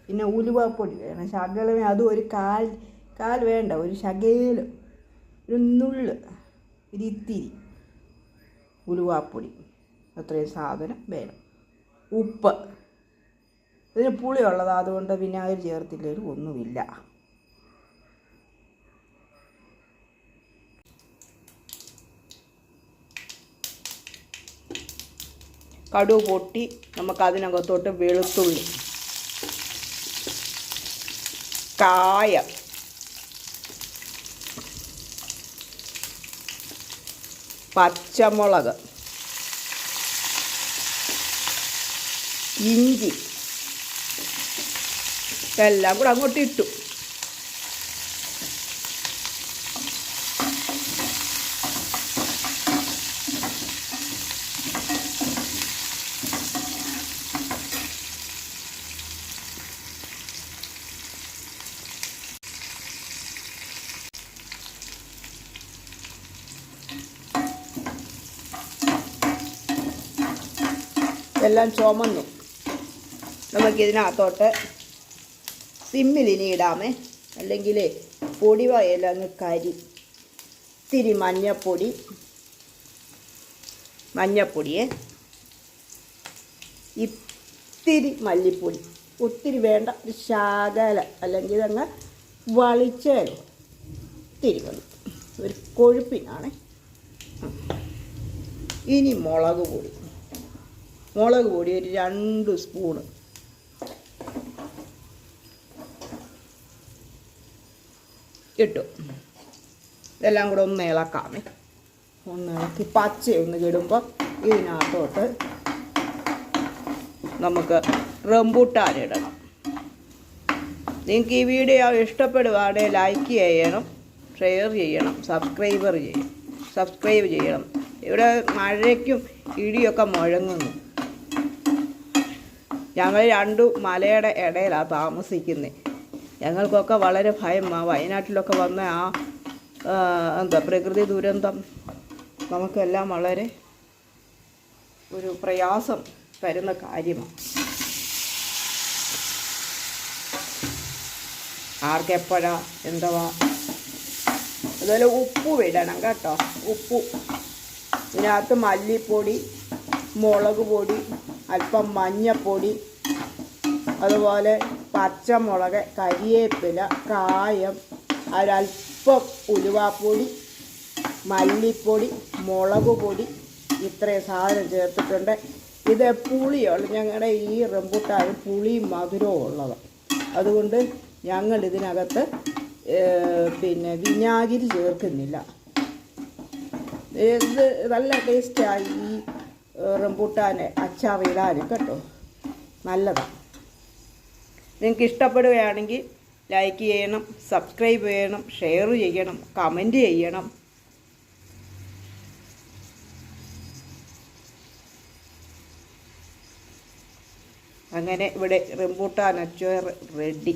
പിന്നെ ഉലുവാപ്പൊടി വേണം ശകലമേ, അതും ഒരു കാൽ വേണ്ട, ഒരു ശകലം, ഒരു നുള്ള്, ഇത്തിരി ഉലുവാപ്പൊടി, അത്രയും സാധനം വേണം. ഉപ്പ്, ഇതിന് പുളിയുള്ളതാണ്, അതുകൊണ്ട് വിനാഗിരി ചേർത്തില്ലേലും ഒന്നുമില്ല. കടുക് പൊട്ടി നമുക്കതിനകത്തോട്ട് വെളുത്തുള്ളി, കായം, പച്ചമുളക്, ഇഞ്ചി എല്ലാം കൂടെ അങ്ങോട്ട് ഇട്ടു. എല്ലാം ചുമന്നു. നമുക്കിതിനകത്തോട്ട് സിമ്മിലിനി ഇടാമേ, അല്ലെങ്കിൽ പൊടി വയലെല്ലാം അങ്ങ് കരി. ഇത്തിരി മഞ്ഞപ്പൊടിയെ, ഇത്തിരി മല്ലിപ്പൊടി, ഒത്തിരി വേണ്ട, ഒരു ശകലം, അല്ലെങ്കിൽ അങ്ങ് വളിച്ചാലോ, ഇത്തിരി മതി, ഒരു കൊഴുപ്പിനാണ്. ഇനി മുളക് പൊടി ഒരു 2 സ്പൂണ് ഇട്ടു. ഇതെല്ലാം കൂടെ ഒന്ന് ഇളക്കാമേ. ഒന്ന് ഇളക്കി പച്ചയൊന്ന് കിടുമ്പോൾ ഇതിനകത്തോട്ട് നമുക്ക് റംബൂട്ടാൻ ഇടണം. നിങ്ങൾക്ക് ഈ വീഡിയോ ഇഷ്ടപ്പെടുവാണെങ്കിൽ ലൈക്ക് ചെയ്യണം, ഷെയർ ചെയ്യണം, സബ്സ്ക്രൈബ് ചെയ്യണം. ഇവിടെ മഴയ്ക്കും ഇടിയൊക്കെ മുഴങ്ങുന്നു. ഞങ്ങൾ 2 മലയുടെ ഇടയിലാണ് താമസിക്കുന്നത്. ഞങ്ങൾക്കൊക്കെ വളരെ ഭയമാണ്. വയനാട്ടിലൊക്കെ വന്ന പ്രകൃതി ദുരന്തം നമുക്കെല്ലാം വളരെ ഒരു പ്രയാസം തരുന്ന കാര്യമാണ്. ആർക്കെപ്പോഴാ എന്തുവാ. അതുപോലെ ഉപ്പ് വിടണം കേട്ടോ. ഉപ്പ് ഇതിനകത്ത് മല്ലിപ്പൊടി, മുളക് പൊടി, അല്പം മഞ്ഞപ്പൊടി, അതുപോലെ പച്ചമുളക്, കരിവേപ്പില, കായം, ഒരല്പം ഉലുവാപ്പൊടി, മല്ലിപ്പൊടി, മുളക് പൊടി, ഇത്രയും സാധനം ചേർത്തിട്ടുണ്ട്. ഇത് പുളിയുള്ള, ഞങ്ങളുടെ ഈ റംബൂട്ടാൻ പുളിയും മധുരവും ഉള്ളത്. അതുകൊണ്ട് ഞങ്ങൾ ഇതിനകത്ത് വിനാഗിരി ചേർക്കുന്നില്ല. ഇത് നല്ല ടേസ്റ്റായി ഈ റംബൂട്ടാൻ അച്ചാറിടാനും കേട്ടോ, നല്ലതാണ്. നിങ്ങൾക്ക് ഇഷ്ടപ്പെടുകയാണെങ്കിൽ ലൈക്ക് ചെയ്യണം, സബ്സ്ക്രൈബ് ചെയ്യണം, ഷെയർ ചെയ്യണം, കമൻറ്റ് ചെയ്യണം. അങ്ങനെ ഇവിടെ റംബൂട്ടാൻ അച്ചാർ റെഡി.